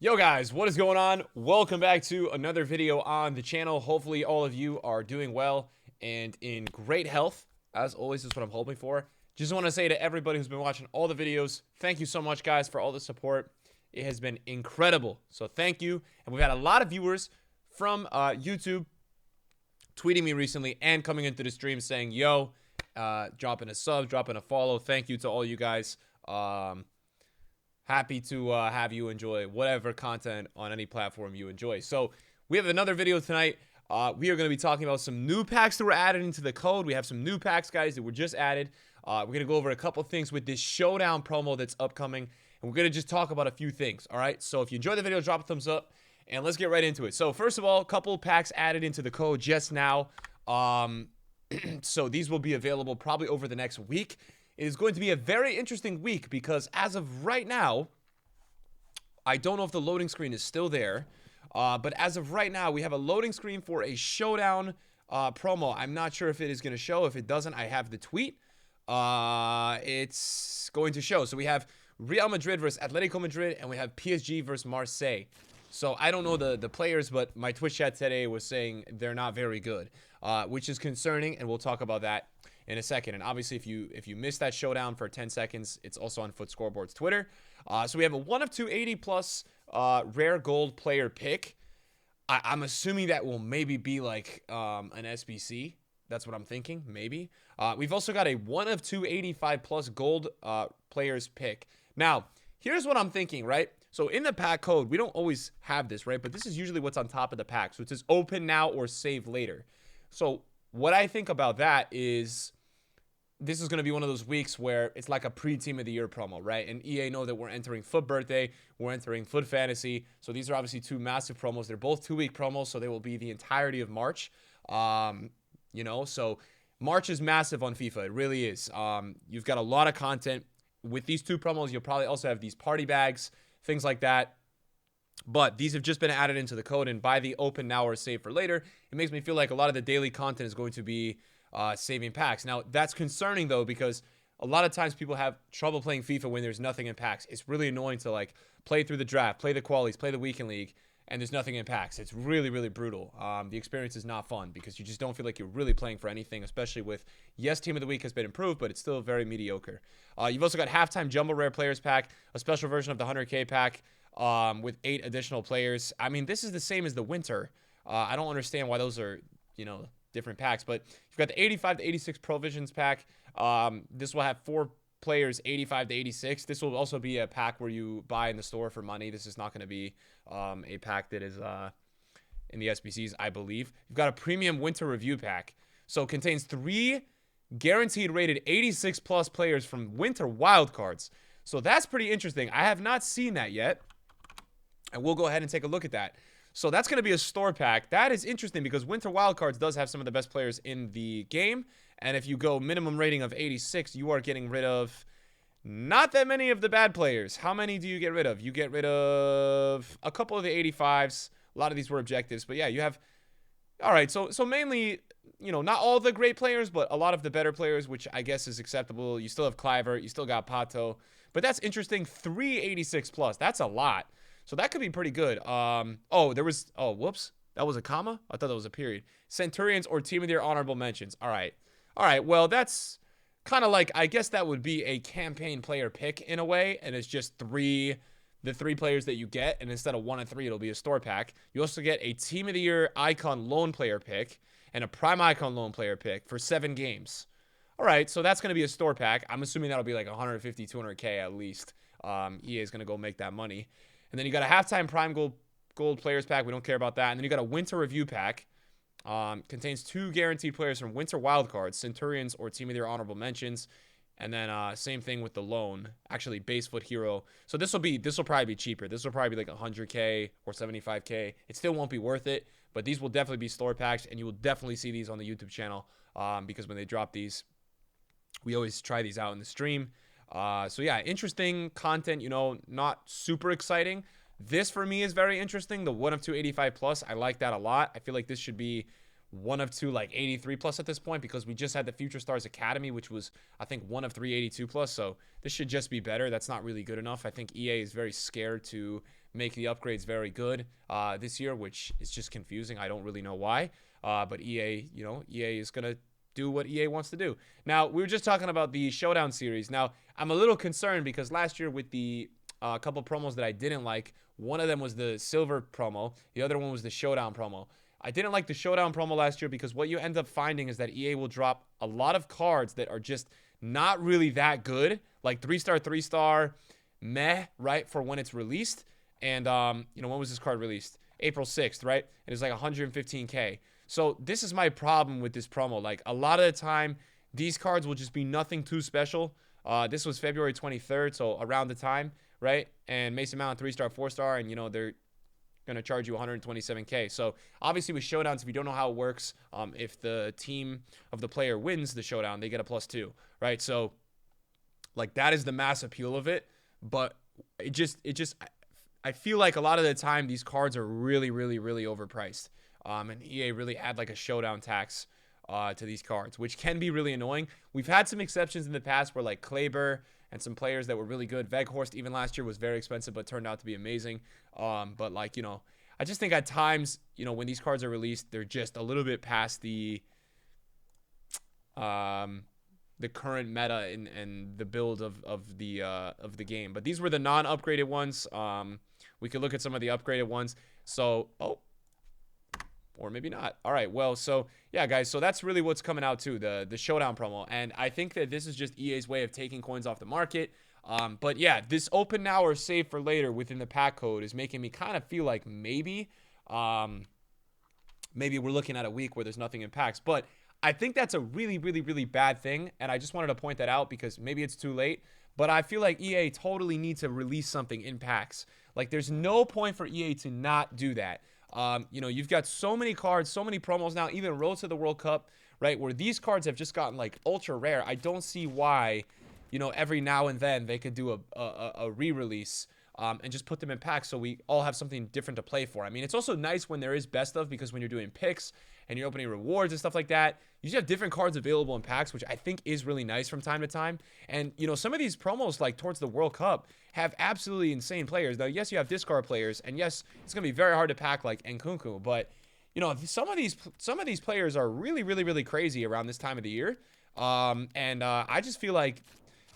Yo guys, what is going on? Welcome back to another video on the channel. Hopefully all of you are doing well and in great health. As always, is what I'm hoping for. Just want to say to everybody who's been watching all the videos, thank you so much guys for all the support. It has been incredible. So thank you. And we've had a lot of viewers from YouTube tweeting me recently and coming into the stream saying, yo, dropping a sub, dropping a follow. Thank you to all you guys. Happy to have you enjoy whatever content on any platform you enjoy. So we have another video tonight. We are going to be talking about some new packs that were added into the code. We have some new packs, guys, that were just added. We're going to go over a couple things with this Showdown promo that's upcoming. And we're going to just talk about a few things, all right? So if you enjoyed the video, drop a thumbs up. And let's get right into it. So first of all, a couple packs added into the code just now. So these will be available probably over the next week. It is going to be a very interesting week because as of right now, I don't know if the loading screen is still there, but as of right now, we have a loading screen for a Showdown promo. I'm not sure if it is going to show. If it doesn't, I have the tweet. It's going to show. So we have Real Madrid versus Atletico Madrid, and we have PSG versus Marseille. So I don't know the players, but my Twitch chat today was saying they're not very good, which is concerning, and we'll talk about that in a second. And obviously, if you missed that Showdown for 10 seconds, it's also on Foot Scoreboard's Twitter. So we have a 1 of 280 plus rare gold player pick. I'm assuming that will maybe be like an SBC. That's what I'm thinking, maybe. We've also got a 1 of 285 plus gold players pick. Now, here's what I'm thinking, right? So in the pack code, we don't always have this, right? But this is usually what's on top of the pack. So it says open now or save later. So what I think about that is this is going to be one of those weeks where it's like a pre-team of the year promo, right? And EA know that we're entering Foot Birthday, we're entering Foot Fantasy. So these are obviously two massive promos. They're both 2-week promos, so they will be the entirety of March. So March is massive on FIFA. It really is. You've got a lot of content. With these two promos, you'll probably also have these party bags, things like that. But these have just been added into the code, and by the open now or save for later, it makes me feel like a lot of the daily content is going to be saving packs. Now, that's concerning, though, because a lot of times people have trouble playing FIFA when there's nothing in packs. It's really annoying to, like, play through the draft, play the qualies, play the weekend league, and there's nothing in packs. It's really, really brutal. The experience is not fun because you just don't feel like you're really playing for anything, especially with, yes, Team of the Week has been improved, but it's still very mediocre. You've also got Halftime Jumbo Rare Players Pack, a special version of the 100K pack, with 8 additional players. I mean, this is the same as the winter. I don't understand why those are, different packs, but you've got the 85 to 86 Provisions pack. This will have 4 players, 85 to 86. This will also be a pack where you buy in the store for money. This is not going to be a pack that is in the SBCs, I believe. You've got a premium winter review pack. So it contains 3 guaranteed rated 86 plus players from winter wildcards. So that's pretty interesting. I have not seen that yet. And we'll go ahead and take a look at that. So that's going to be a store pack. That is interesting because Winter Wildcards does have some of the best players in the game. And if you go minimum rating of 86, you are getting rid of not that many of the bad players. How many do you get rid of? You get rid of a couple of the 85s. A lot of these were objectives. But yeah, you have... All right, so mainly, not all the great players, but a lot of the better players, which I guess is acceptable. You still have Clivert. You still got Pato. But that's interesting. 386 plus. That's a lot. So that could be pretty good. Whoops. That was a comma? I thought that was a period. Centurions or Team of the Year honorable mentions. All right. Well, that's kind of like, I guess that would be a campaign player pick in a way. And it's just the 3 players that you get. And instead of 1 of 3, it'll be a store pack. You also get a Team of the Year icon loan player pick and a prime icon loan player pick for 7 games. All right. So that's going to be a store pack. I'm assuming that'll be like 150, 200K at least. EA is going to go make that money. And then you got a halftime prime gold players pack. We don't care about that. And then you got a winter review pack. Contains 2 guaranteed players from winter wildcards, Centurions or Team of the Year honorable mentions. And then same thing with the loan. Actually, base foot hero. So this will probably be cheaper. This will probably be like 100K or 75K. It still won't be worth it. But these will definitely be store packs. And you will definitely see these on the YouTube channel. Because when they drop these, we always try these out in the stream. So yeah, interesting content, not super exciting. This for me is very interesting. The 1 of 285 plus, I like that a lot. I feel like this should be 1 of 2 like 83 plus at this point because we just had the Future Stars Academy, which was, I think, 1 of 382 plus. So this should just be better. That's not really good enough. I think EA is very scared to make the upgrades very good this year, which is just confusing. I don't really know why. But EA, EA is going to do what EA wants to do. Now, we were just talking about the Showdown series. Now, I'm a little concerned because last year with the couple promos that I didn't like, one of them was the Silver promo. The other one was the Showdown promo. I didn't like the Showdown promo last year because what you end up finding is that EA will drop a lot of cards that are just not really that good. Like 3-star, 3-star, meh, right, for when it's released. And, when was this card released? April 6th, right? And it's like 115K. So this is my problem with this promo. Like, a lot of the time, these cards will just be nothing too special. This was February 23rd, so around the time, right? And Mason Mount, 3-star, 4-star, and, they're going to charge you 127K. So, obviously, with Showdowns, if you don't know how it works, if the team of the player wins the Showdown, they get a +2, right? So, like, that is the mass appeal of it. But I feel like a lot of the time, these cards are really, really, really overpriced. And EA really add like a Showdown tax to these cards, which can be really annoying. We've had some exceptions in the past where like Kleber and some players that were really good. Veghorst even last year was very expensive, but turned out to be amazing. But like, I just think at times, when these cards are released, they're just a little bit past the current meta and the build of the game. But these were the non-upgraded ones. We could look at some of the upgraded ones. So, or maybe not. All right, well, so yeah, guys, so that's really what's coming out too, the Showdown promo. And I think that this is just EA's way of taking coins off the market. But yeah, this open now or save for later within the pack code is making me kind of feel like maybe we're looking at a week where there's nothing in packs. But I think that's a really, really, really bad thing. And I just wanted to point that out because maybe it's too late. But I feel like EA totally needs to release something in packs. Like, there's no point for EA to not do that. You've got so many cards, so many promos now, even Road to the World Cup, right, where these cards have just gotten, like, ultra rare. I don't see why, every now and then they could do a re-release and just put them in packs so we all have something different to play for. I mean, it's also nice when there is best of because when you're doing picks and you're opening rewards and stuff like that, you just have different cards available in packs, which I think is really nice from time to time. And, some of these promos, like, towards the World Cup have absolutely insane players. Now, yes, you have discard players, and yes, it's going to be very hard to pack, like, Nkunku, but, some of these players are really, really, really crazy around this time of the year. I just feel like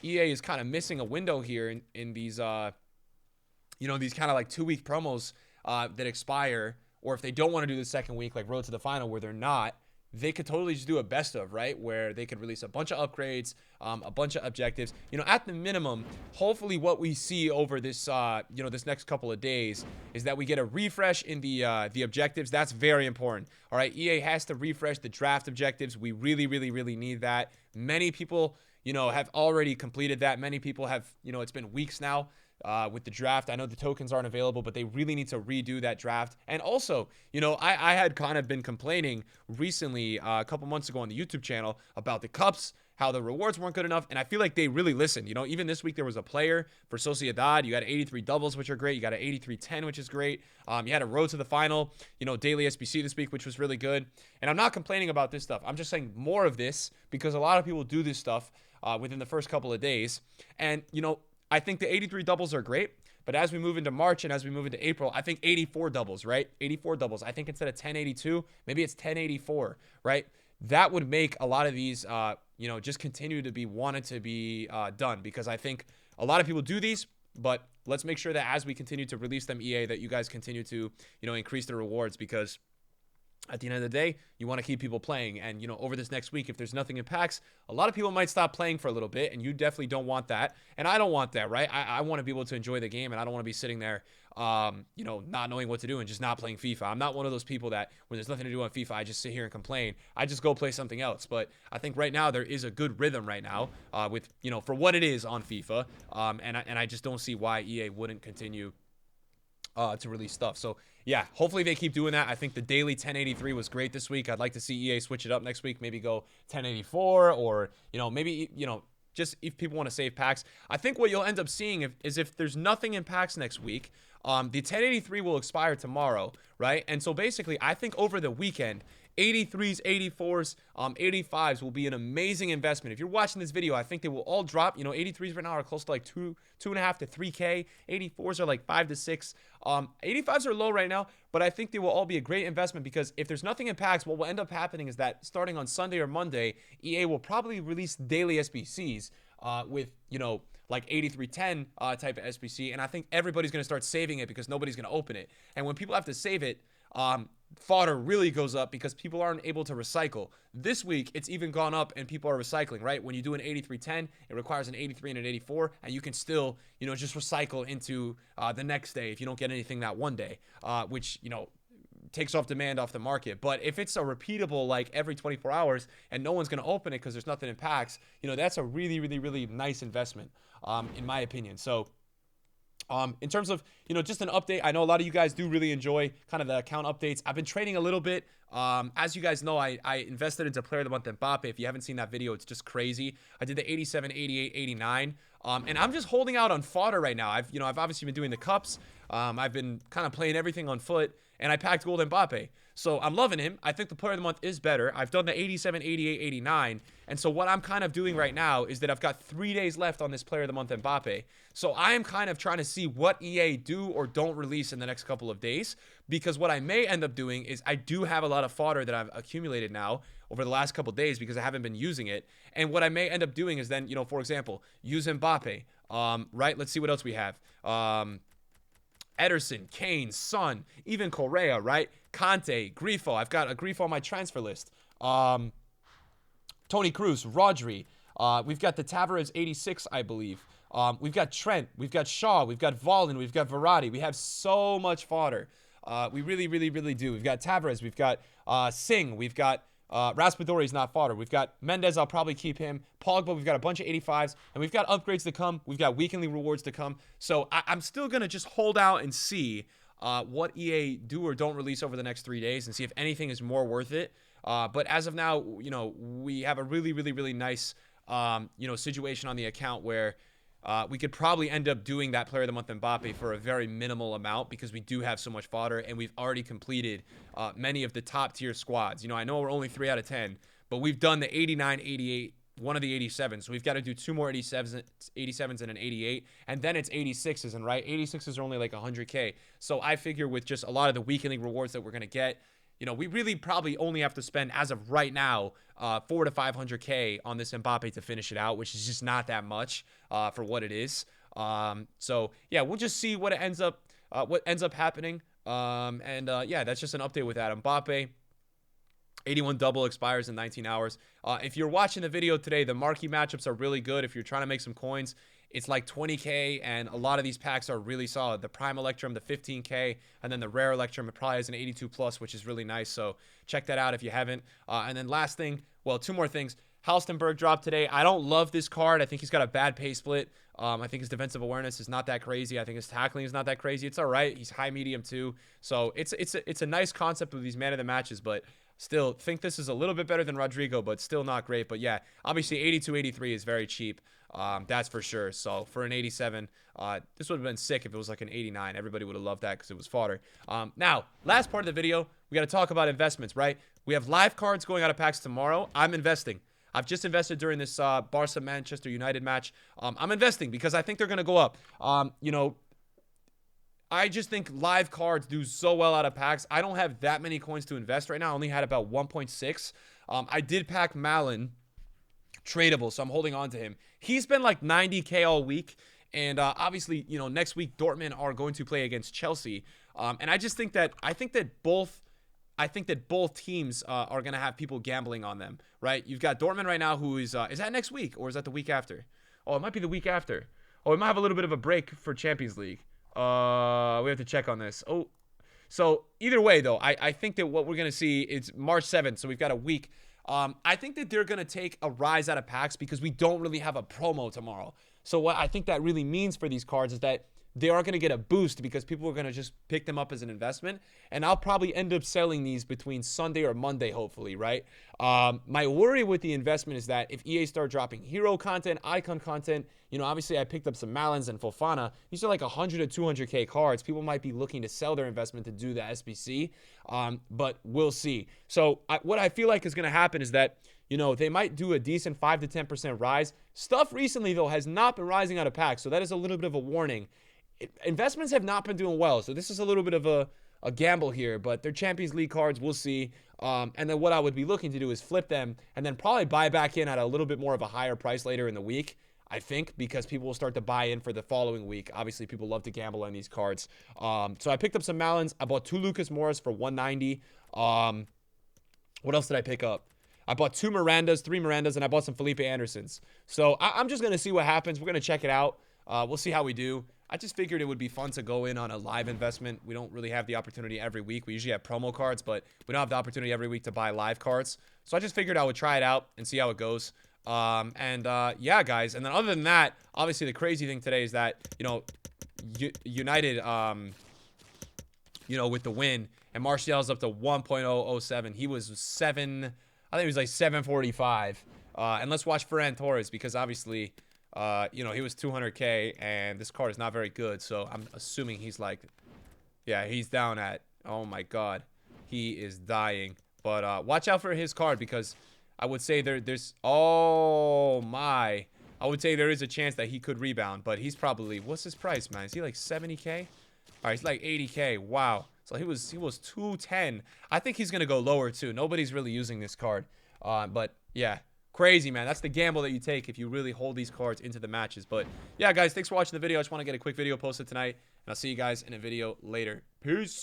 EA is kind of missing a window here in these, these kind of, like, 2-week promos that expire, or if they don't want to do the second week, like Road to the Final, where they're not, they could totally just do a best of, right? Where they could release a bunch of upgrades, a bunch of objectives. At the minimum, hopefully what we see over this, this next couple of days is that we get a refresh in the objectives. That's very important. All right, EA has to refresh the draft objectives. We really, really, really need that. Many people, have already completed that. Many people have, it's been weeks now. With the draft, I know the tokens aren't available, but they really need to redo that draft. And also, I had kind of been complaining recently, a couple months ago on the YouTube channel about the cups, how the rewards weren't good enough, and I feel like they really listened. Even this week there was a player for Sociedad. You got 83 doubles, which are great. You got an 83-10, which is great. You had a Road to the Final, daily SBC this week, which was really good. And I'm not complaining about this stuff. I'm just saying more of this because a lot of people do this stuff within the first couple of days. And, I think the 83 doubles are great, but as we move into March and as we move into April, I think 84 doubles, right? 84 doubles. I think instead of 1082, maybe it's 1084, right? That would make a lot of these, just continue to be wanted to be done because I think a lot of people do these, but let's make sure that as we continue to release them, EA, that you guys continue to, increase the rewards because at the end of the day, you want to keep people playing. And, over this next week, if there's nothing in packs, a lot of people might stop playing for a little bit, and you definitely don't want that. And I don't want that, right? I want to be able to enjoy the game, and I don't want to be sitting there, not knowing what to do and just not playing FIFA. I'm not one of those people that when there's nothing to do on FIFA, I just sit here and complain. I just go play something else. But I think right now there is a good rhythm right now with, for what it is on FIFA. And I just don't see why EA wouldn't continue to release stuff. So yeah, hopefully they keep doing that. I think the daily 1083 was great this week. I'd like to see EA switch it up next week, maybe go 1084 or, maybe, just if people want to save packs. I think what you'll end up seeing is if there's nothing in packs next week, the 1083 will expire tomorrow, right? And so basically, I think over the weekend, 83s, 84s, 85s will be an amazing investment. If you're watching this video, I think they will all drop. 83s right now are close to like 2.5 to 3K. 84s are like 5 to 6. 85s are low right now, but I think they will all be a great investment because if there's nothing in packs, what will end up happening is that starting on Sunday or Monday, EA will probably release daily SBCs with, like 8310 type of SBC, and I think everybody's going to start saving it because nobody's going to open it. And when people have to save it, fodder really goes up because people aren't able to recycle. This week, it's even gone up and people are recycling, right? When you do an 8310, it requires an 83 and an 84, and you can still, just recycle into the next day if you don't get anything that one day, which, takes off demand off the market. But if it's a repeatable, like every 24 hours and no one's going to open it because there's nothing in packs, that's a really, really, really nice investment, in my opinion. So in terms of, just an update, I know a lot of you guys do really enjoy kind of the account updates. I've been trading a little bit. As you guys know, I invested into Player of the Month Mbappe. If you haven't seen that video, it's just crazy. I did the 87, 88, 89. And I'm just holding out on fodder right now. I've obviously been doing the cups. I've been kind of playing everything on foot, and I packed gold Mbappe. So I'm loving him. I think the Player of the Month is better. I've done the 87, 88, 89. And so what I'm kind of doing right now is that I've got 3 days left on this Player of the Month Mbappe. So I am kind of trying to see what EA do or don't release in the next couple of days. Because what I may end up doing is I do have a lot of fodder that I've accumulated now over the last couple of days because I haven't been using it. And what I may end up doing is then, for example, use Mbappe. Right? Let's see what else we have. Ederson, Kane, Son, even Correa, right? Conte, Grifo. I've got a Grifo on my transfer list. Toni Kroos, Rodri. We've got the Tavares 86, I believe. We've got Trent. We've got Shaw. We've got Volin. We've got Verratti. We have so much fodder. We really, really, really do. We've got Tavares. We've got Singh. We've got Raspadori's not fodder. We've got Mendes. I'll probably keep him. Pogba. We've got a bunch of 85s. And we've got upgrades to come. We've got weekly rewards to come. So I'm still going to just hold out and see what EA do or don't release over the next 3 days and see if anything is more worth it. But as of now, we have a really, really, really nice, situation on the account where we could probably end up doing that Player of the Month Mbappe for a very minimal amount because we do have so much fodder and we've already completed many of the top tier squads. I know we're only 3 out of 10, but we've done the 89, 88, one of the 87s. So we've got to do 2 more 87s and an 88, and then it's 86s, and right, 86s are only like 100K. So I figure with just a lot of the weekly rewards that we're going to get, we really probably only have to spend, as of right now, 400 to 500K on this Mbappe to finish it out, which is just not that much for what it is. So yeah, we'll just see what ends up happening. Yeah, that's just an update with that. Mbappe 81 double expires in 19 hours. If you're watching the video today, the marquee matchups are really good. If you're trying to make some coins, it's like 20K, and a lot of these packs are really solid. The Prime Electrum, the 15K, and then the Rare Electrum, it probably has an 82 plus, which is really nice. So check that out if you haven't. And then last thing, well, 2 more things. Halstenberg dropped today. I don't love this card. I think he's got a bad pay split. I think his defensive awareness is not that crazy. I think his tackling is not that crazy. It's all right. He's high medium too. So it's a nice concept of these man of the matches, but still think this is a little bit better than Rodrigo, but still not great. But yeah, obviously 82, 83 is very cheap. That's for sure. So for an 87, this would have been sick if it was like an 89. Everybody would have loved that because it was fodder. Now, last part of the video, we got to talk about investments, right? We have live cards going out of packs tomorrow. I'm investing. I've just invested during this Barca-Manchester United match. I'm investing because I think they're going to go up. I just think live cards do so well out of packs. I don't have that many coins to invest right now. I only had about 1.6. I did pack Malin tradable, so I'm holding on to him. He's been like 90K all week. And obviously, next week Dortmund are going to play against Chelsea. And I just think that both teams are going to have people gambling on them, right? You've got Dortmund right now, who is that next week or is that the week after? Oh, it might be the week after. Oh, we might have a little bit of a break for Champions League. We have to check on this. Oh, so either way though, I think that what we're going to see is March 7th. So we've got a week. I think that they're going to take a rise out of packs because we don't really have a promo tomorrow. So what I think that really means for these cards is that they are going to get a boost because people are going to just pick them up as an investment. And I'll probably end up selling these between Sunday or Monday, hopefully, right? My worry with the investment is that if EA start dropping hero content, icon content, you know, obviously I picked up some Malins and Fofana. These are like 100 to 200K cards. People might be looking to sell their investment to do the SBC, but we'll see. So what I feel like is going to happen is that, you know, they might do a decent 5 to 10% rise. Stuff recently, though, has not been rising out of packs, so that is a little bit of a warning. Investments have not been doing well, so this is a little bit of a gamble here, but they're Champions League cards. We'll see. And then what I would be looking to do is flip them and then probably buy back in at a little bit more of a higher price later in the week, I think, because people will start to buy in for the following week. Obviously, people love to gamble on these cards. So I picked up some Malins. I bought 2 Lucas Moras for 190. What else did I pick up? I bought 2 Mirandas, 3 Mirandas, and I bought some Felipe Andersons. So I'm just going to see what happens. We're going to check it out. We'll see how we do. I just figured it would be fun to go in on a live investment. We don't really have the opportunity every week. We usually have promo cards, but we don't have the opportunity every week to buy live cards. So I just figured I would try it out and see how it goes. Yeah, guys. And then other than that, obviously the crazy thing today is that, you know, United, you know, with the win, and Martial's up to 1.007. He was 7... I think it was like 745. And let's watch Ferran Torres because obviously, you know, he was 200K and this card is not very good. So I'm assuming he's like, yeah, he's down at, oh my God, he is dying. But watch out for his card because I would say there's, oh my, I would say there is a chance that he could rebound. But he's probably, what's his price, man? Is he like 70K? All right, he's like 80K. Wow. So he was 210. I think he's going to go lower too. Nobody's really using this card. But yeah, crazy, man. That's the gamble that you take if you really hold these cards into the matches. But yeah, guys, thanks for watching the video. I just want to get a quick video posted tonight. And I'll see you guys in a video later. Peace.